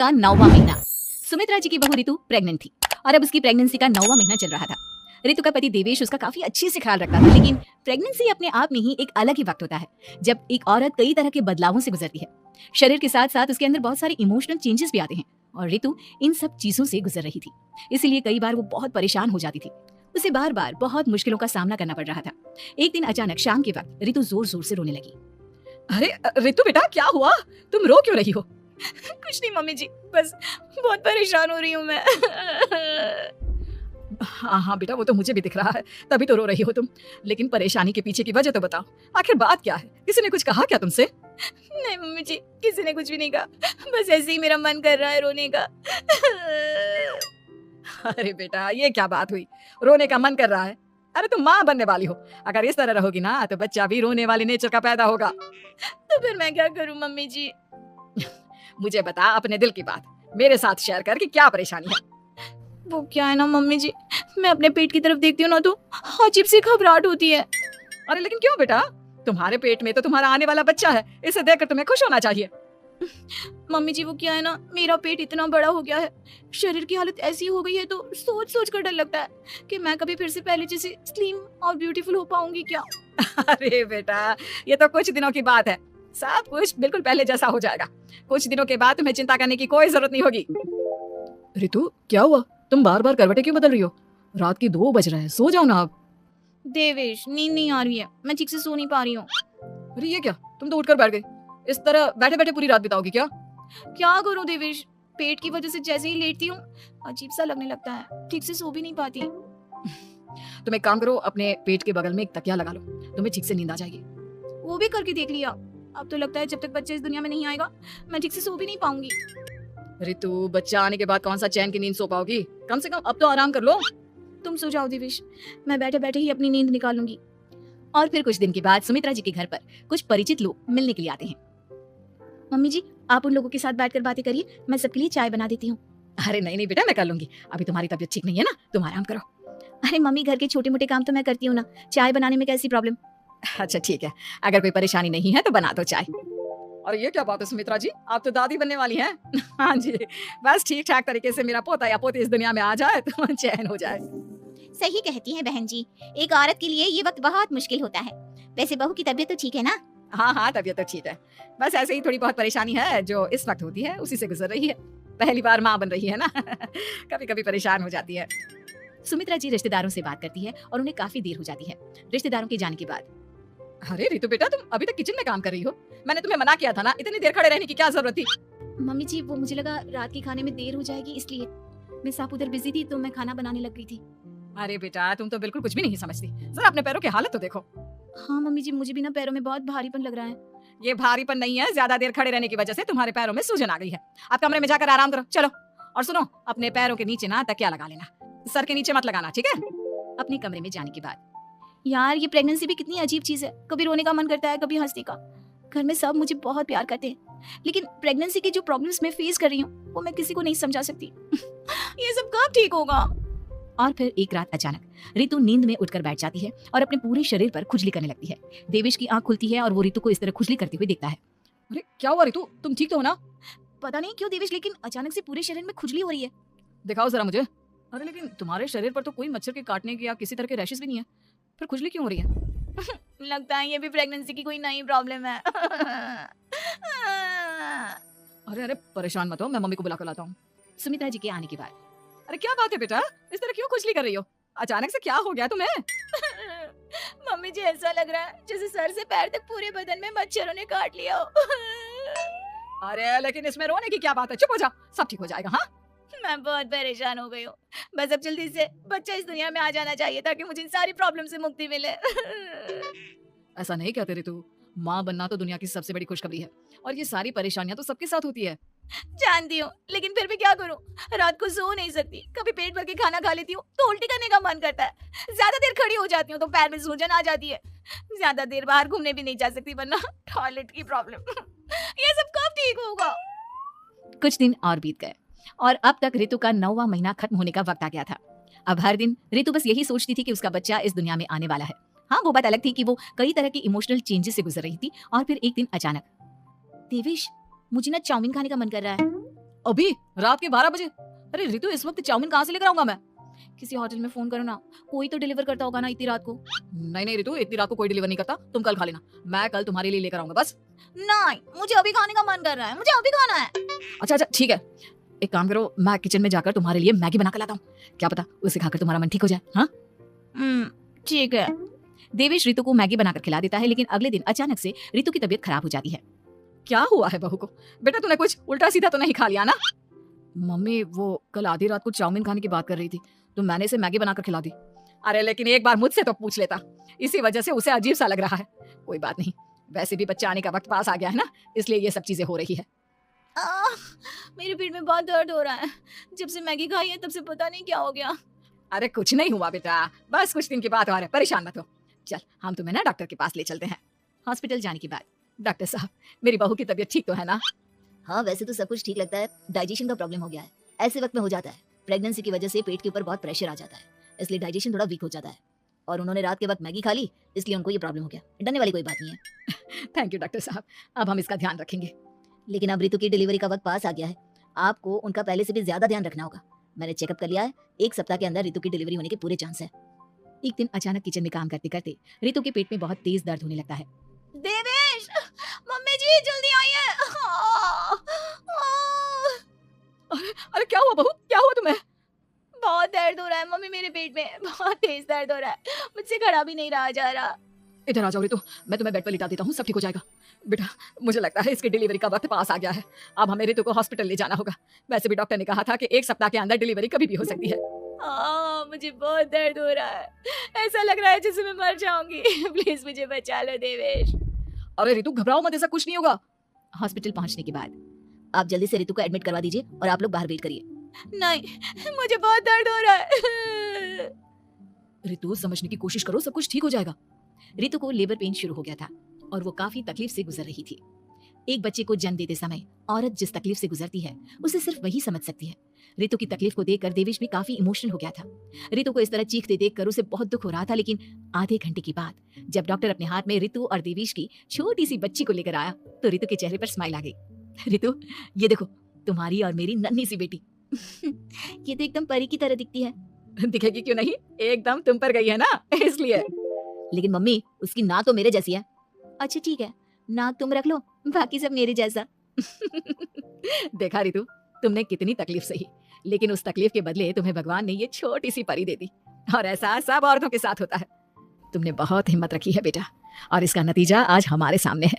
का 9वां महीना। सुमित्रा जी की बहू ऋतु प्रेग्नेंट थी और अब उसकी प्रेगनेंसी का 9वां महीना चल रहा था। ऋतु का पति देवेश उसका काफी अच्छे से ख्याल रखता था, लेकिन प्रेगनेंसी अपने आप में ही एक अलग ही वक्त होता है जब एक औरत कई तरह के बदलावों से गुजरती है। शरीर के साथ साथ उसके अंदर बहुत सारे इमोशनल चेंजेस भी आते हैं और ऋतु इन सब चीजों से गुजर रही थी। इसलिए कई बार वो बहुत परेशान हो जाती थी। उसे बार बार बहुत मुश्किलों का सामना करना पड़ रहा था। एक दिन अचानक शाम के वक्त ऋतु जोर जोर से रोने लगी। अरे ऋतु बेटा, क्या हुआ? तुम रो क्यों रही हो? कुछ नहीं मम्मी जी, बस बहुत परेशान हो रही हूँ मैं। हाँ बेटा, वो तो मुझे भी दिख रहा है, तभी तो रो रही हो तुम। लेकिन परेशानी के पीछे की वजह तो बताओ, आखिर बात क्या है? किसी ने कुछ कहा क्या तुमसे? नहीं मम्मी जी, किसी ने कुछ भी नहीं कहा, बस ऐसे ही मेरा मन कर रहा है रोने का। अरे बेटा, ये क्या बात हुई? रोने का मन कर रहा है? अरे तुम माँ बनने वाली हो, अगर इस तरह रहोगी ना तो बच्चा भी रोने वाले नेचर का पैदा होगा। तो फिर मैं क्या करूँ मम्मी जी? मुझे बता अपने दिल की बात, मेरे साथ शेयर कर कि क्या परेशानी है। वो क्या है ना मम्मी जी, मैं अपने पेट की तरफ देखती हूँ ना तो अजीब सी घबराहट होती है। अरे लेकिन क्यों बेटा? तुम्हारे पेट में तो तुम्हारा आने वाला बच्चा है, इसे देखकर तुम्हें खुश होना चाहिए। मम्मी जी वो क्या है ना, मेरा पेट इतना बड़ा हो गया है, शरीर की हालत ऐसी हो गई है तो सोच सोच कर डर लगता है कि मैं कभी फिर से पहले जैसे स्लिम और ब्यूटीफुल हो पाऊंगी क्या। अरे बेटा, ये तो कुछ दिनों की बात है, सब कुछ बिल्कुल पहले जैसा हो जाएगा। कुछ दिनों के बाद तुम्हें चिंता करने की कोई जरूरत नहीं होगी। ऋतु, क्या हुआ? तुम बार बार करवटें क्यों बदल रही हो? रात के 2 बज रहे हैं, सो जाओ ना आप। देवेश, नींद नहीं आ रही है, मैं ठीक से सो नहीं पा रही हूँ। अरे ये क्या, तुम तो उठकर बैठ गई। इस तरह बैठे बैठे पूरी रात बिताओगी क्या? क्या करूँ देवेश, पेट की वजह से जैसे ही लेटती हूँ अजीब सा लगने लगता है, ठीक से सो भी नहीं पाती। तुम एक काम करो, अपने पेट के बगल में एक तकिया लगा लो, तुम्हें ठीक से नींद आ जाएगी। वो भी करके देख लिया, अब तो लगता है जब तक बच्चा इस दुनिया में नहीं आएगा मैं ठीक से सो भी नहीं पाऊंगी। ऋतु, बच्चा आने के बाद कौन सा चैन की नींद सो पाओगी? कम से कम अब तो आराम कर लो। तुम सो जाओ देवेश, मैं बैठे बैठे ही अपनी नींद निकालूंगी। और फिर कुछ दिन के बाद सुमित्रा जी के घर पर कुछ परिचित लोग मिलने के लिए आते हैं। मम्मी जी, आप उन लोगों के साथ बैठकर बातें करिए, मैं सबके लिए चाय बना देती हूँ। अरे नहीं नहीं बेटा, मैं कर लूंगी, अभी तुम्हारी तबीयत ठीक नहीं है ना, तुम आराम करो। अरे मम्मी, घर के छोटे मोटे काम तो मैं करती हूँ ना, चाय बनाने में कैसी प्रॉब्लम? अच्छा ठीक है, अगर कोई परेशानी नहीं है तो बना दो चाय। और ये क्या बात है सुमित्रा जी, आप तो दादी बनने वाली हैं। हाँ जी, बस ठीक ठाक तरीके से मेरा पोता या पोती इस दुनिया में आ जाए तो चैन हो जाए। सही कहती हैं बहन जी, एक औरत के लिए ये वक्त बहुत मुश्किल होता है। वैसे बहू की तबीयत तो ठीक है ना? हाँ, तबीयत तो ठीक है, बस ऐसे ही थोड़ी बहुत परेशानी है जो इस वक्त होती है, उसी से गुजर रही है। पहली बार माँ बन रही है ना, कभी कभी परेशान हो जाती है। सुमित्रा जी रिश्तेदारों से बात करती है और उन्हें काफी देर हो जाती है। रिश्तेदारों के जाने के बाद, अरे ऋतु बेटा, तुम अभी तक किचन में काम कर रही हो? मैंने तुम्हें मना किया था ना, इतनी देर खड़े रहने की क्या जरूरत थी? मम्मी जी, वो मुझे लगा रात के खाने में देर हो जाएगी, इसलिए मैं साफ उधर बिजी थी तो मैं खाना बनाने लग गई थी। अरे बेटा, तुम तो बिल्कुल कुछ भी नहीं समझती, जरा अपने पैरों की हालत तो देखो। हाँ मम्मी जी, मुझे भी ना पैरों में बहुत भारीपन लग रहा है। ये भारीपन नहीं है, ज्यादा देर खड़े रहने की वजह से तुम्हारे पैरों में सूजन आ गई है। आप कमरे में जाकर आराम करो, चलो। और सुनो, अपने पैरों के नीचे ना तकिया लगा लेना, सर के नीचे मत लगाना, ठीक है? अपने कमरे में जाने के बाद, यार ये प्रेगनेंसी भी कितनी अजीब चीज है, कभी रोने का मन करता है, कभी हंसने का। घर में सब मुझे बहुत प्यार करते हैं, लेकिन प्रेगनेंसी की जो प्रॉब्लम्स मैं फेस कर रही हूँ वो मैं किसी को नहीं समझा सकती। ये सब कब ठीक होगा? और फिर एक रात अचानक ऋतु नींद में उठकर बैठ जाती है और अपने पूरे शरीर पर खुजली करने लगती है। देवेश की आंख खुलती है और वो ऋतु को इस तरह खुजली करते हुए देखता है। अरे क्या हुआ ऋतु, तुम ठीक तो हो ना? पता नहीं क्यों देवेश, लेकिन अचानक से पूरे शरीर में खुजली हो रही है। दिखाओ जरा मुझे। अरे लेकिन तुम्हारे शरीर पर तो कोई मच्छर के काटने की या किसी तरह के रैशेस भी नहीं है, फिर खुजली क्यों हो रही है? लगता है ये भी प्रेगनेंसी की कोई नई प्रॉब्लम है। अरे परेशान मत हो, मैं मम्मी को बुला कर लाता हूँ। सुमित्रा जी के आने के बाद, अरे क्या बात है बेटा, इस तरह क्यों खुजली कर रही हो? अचानक से क्या हो गया तुम्हें? मम्मी जी, ऐसा लग रहा है जैसे सर से पैर तक पूरे बदन में मच्छरों ने काट लिया हो। अरे लेकिन इसमें रोने की क्या बात है, चुप हो जाओ, सब ठीक हो जाएगा। हाँ, मैं बहुत परेशान हो गई हूँ, बस अब जल्दी से बच्चा इस दुनिया में आ जाना चाहिए ताकि मुझे इन सारी प्रॉब्लम से मुक्ति मिले। ऐसा नहीं कहते ऋतु, माँ बनना तो दुनिया की सबसे बड़ी खुशखबरी है और ये सारी परेशानियां तो सबके साथ होती है। जानती हूँ, लेकिन फिर भी क्या करूँ, रात को सो नहीं सकती, कभी पेट भर के खाना खा लेती हूँ तो उल्टी करने का मन करता है, ज्यादा देर खड़ी हो जाती हूँ तो पैर में सूजन आ जाती है, ज्यादा देर बाहर घूमने भी नहीं जा सकती वरना टॉयलेट की प्रॉब्लम। ये सब कब ठीक होगा? कुछ दिन और बीत गए और अब तक ऋतु का 9वां महीना खत्म होने का वक्त आ गया था। अब हर दिन ऋतु बस यही सोचती थी कि उसका बच्चा इस दुनिया में आने वाला है। हाँ, वो बात अलग थी कि वो कई तरह के इमोशनल चेंजेस से गुजर रही थी और फिर एक दिन अचानक, देवेश, मुझे ना चाउमीन खाने का मन कर रहा है। अभी रात के 12 बजे? अरे रितु, इस वक्त चाउमीन कहाँ से लेकर आऊंगा मैं? किसी होटल में फोन करो ना, कोई तो डिलीवर करता होगा ना इतनी रात को। नहीं नहीं रितु, इतनी रात को कोई डिलीवर नहीं करता, तुम कल खा लेना, मैं कल तुम्हारे लिए लेकर आऊंगा बस। नहीं, मुझे अभी खाने का मन कर रहा है, मुझे अभी खाना है। अच्छा अच्छा ठीक है, एक काम करो, मैं किचन में जाकर तुम्हारे लिए मैगी बना कर लाता हूँ, क्या पता उसे खाकर तुम्हारा मन ठीक हो जाए। हाँ ठीक है। देवेश रितु को मैगी बनाकर खिला देता है, लेकिन अगले दिन अचानक से रितु की तबीयत खराब हो जाती है। क्या हुआ है बहू को? बेटा तूने कुछ उल्टा सीधा तो नहीं खा लिया ना? मम्मी वो कल आधी रात को चाउमीन खाने की बात कर रही थी, तो मैंने इसे मैगी बनाकर खिला दी। अरे लेकिन एक बार मुझसे तो पूछ लेता, इसी वजह से उसे अजीब सा लग रहा है। कोई बात नहीं, वैसे भी बच्चा आने का वक्त पास आ गया है ना, इसलिए ये सब चीजें हो रही है। मेरे पेट में बहुत दर्द हो रहा है, जब से मैगी खाई है तब से पता नहीं क्या हो गया। अरे कुछ नहीं हुआ बेटा, बस कुछ दिन की बात और है, परेशान मत हो। चल हम तुम्हें ना डॉक्टर के पास ले चलते हैं। हॉस्पिटल जाने के बाद डॉक्टर साहब, मेरी बहू की तबीयत ठीक तो है ना? हाँ वैसे तो सब कुछ ठीक लगता है, डाइजेशन का प्रॉब्लम हो गया है, ऐसे वक्त में हो जाता है। प्रेगनेंसी की वजह से पेट के ऊपर बहुत प्रेशर आ जाता है, इसलिए डाइजेशन थोड़ा वीक हो जाता है, और उन्होंने रात के वक्त मैगी खा ली, इसलिए उनको ये प्रॉब्लम हो गया। डरने वाली कोई बात नहीं है। थैंक यू डॉक्टर साहब, अब हम इसका ध्यान रखेंगे। लेकिन अब रितु की डिलीवरी का वक्त पास आ गया है, आपको उनका पहले से भी ज्यादा ध्यान रखना होगा। मैंने चेकअप कर लिया है, 1 सप्ताह के अंदर रितु की डिलीवरी होने के पूरे चांस है। एक दिन अचानक किचन में काम करते करते रितु के पेट में बहुत तेज दर्द होने लगता है। देवेश, मम्मी जी जल्दी आइए। अरे क्या हुआ बहू, क्या हुआ तुम्हें? बहुत दर्द हो रहा है मम्मी, मेरे पेट में बहुत तेज दर्द हो रहा है, मुझसे खड़ा भी नहीं रहा जा रहा। इधर आ जाओ रितु, मैं तुम्हें बेड पर लिटा देता हूँ, सब ठीक हो जाएगा। बेटा मुझे लगता है इसकी डिलीवरी का वक्त पास आ गया है, अब हमें रितु को हॉस्पिटल ले जाना होगा। वैसे भी डॉक्टर ने कहा था कि 1 सप्ताह के अंदर डिलीवरी कभी भी हो सकती है। मुझे बहुत दर्द हो रहा है, ऐसा लग रहा है जैसे मैं मर जाऊंगी। प्लीज मुझे बचा लो देवेश। अरे रितु घबराओ मत, ऐसा कुछ नहीं होगा। हॉस्पिटल पहुंचने के बाद आप जल्दी से रितु को एडमिट करवा दीजिए और आप लोग बाहर वेट करिए। नहीं, मुझे बहुत दर्द हो रहा है। रितु समझने की कोशिश करो, सब कुछ ठीक हो जाएगा। रितु को लेबर पेन शुरू हो गया था और वो काफी तकलीफ से गुजर रही थी। एक बच्चे को जन्म देते समय औरत जिस तकलीफ से गुजरती है उसे सिर्फ वही समझ सकती है। रितु की तकलीफ को देखकर देवेश भी काफी इमोशनल हो गया था। रितु को इस तरह चीखते देखकर उसे बहुत दुख हो रहा था, लेकिन आधे घंटे के बाद जब डॉक्टर अपने हाथ में रितु और देवेश की छोटी सी बच्ची को लेकर आया तो रितु के चेहरे पर स्माइल आ गई। रितु, ये देखो तुम्हारी और मेरी नन्ही सी बेटी। ये तो एकदम परी की तरह दिखती है। दिखेगी क्यों नहीं, एकदम तुम पर गई है ना, इसलिए। लेकिन मम्मी उसकी नाक तो मेरे जैसी है। अच्छा ठीक है, नाक तुम रख लो, बाकी सब मेरे जैसा। देखा रितु, तुमने कितनी तकलीफ सही, लेकिन उस तकलीफ के बदले तुम्हें भगवान ने ये छोटी सी परी दे दी, और ऐसा सब औरतों के साथ होता है। तुमने बहुत हिम्मत रखी है बेटा, और इसका नतीजा आज हमारे सामने है।